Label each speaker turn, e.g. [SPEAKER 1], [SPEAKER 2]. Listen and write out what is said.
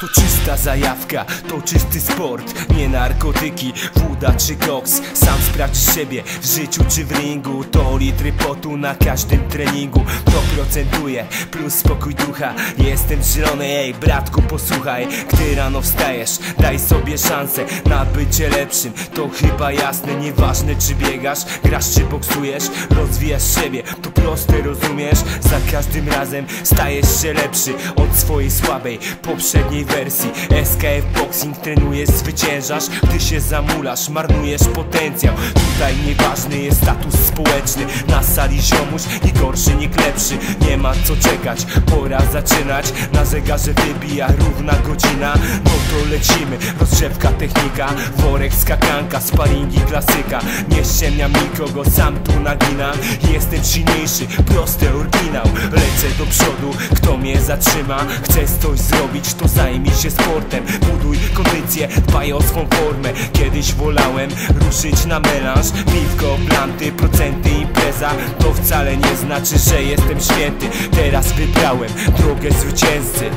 [SPEAKER 1] To czysta zajawka, to czysty sport, nie narkotyki, woda czy koks. Sam sprawdź siebie w życiu czy w ringu. To litry potu na każdym treningu. To procentuje, plus spokój ducha. Jestem zielony, ej bratku posłuchaj. Gdy rano wstajesz, daj sobie szansę na bycie lepszym. To chyba jasne, nieważne czy biegasz, grasz czy boksujesz, rozwijasz siebie, to proste, rozumiesz? Za każdym razem stajesz się lepszy od swojej słabej poprzedniej wersji. SKF Boxing trenujesz, zwyciężasz. Gdy się zamulasz, marnujesz potencjał. Tutaj nieważny jest status społeczny. Na sali ziomuś, nie gorszy, nie lepszy. Nie ma co czekać, pora zaczynać. Na zegarze wybija równa godzina. No to lecimy, rozgrzewka, technika, worek, skakanka, sparingi, klasyka. Nie ściemniam nikogo, sam tu naginam. Jestem silniejszy, prosty oryginał. Lecę do przodu, kto mnie zatrzyma? Chcesz coś zrobić, to zajmij się sportem. Buduj kondycję, dbaj o swą formę. Kiedyś wolałem ruszyć na melanż. Piwko, planty, procenty, impreza. To wcale nie znaczy, że jestem święty. Teraz wybrałem drogę zwycięzcy.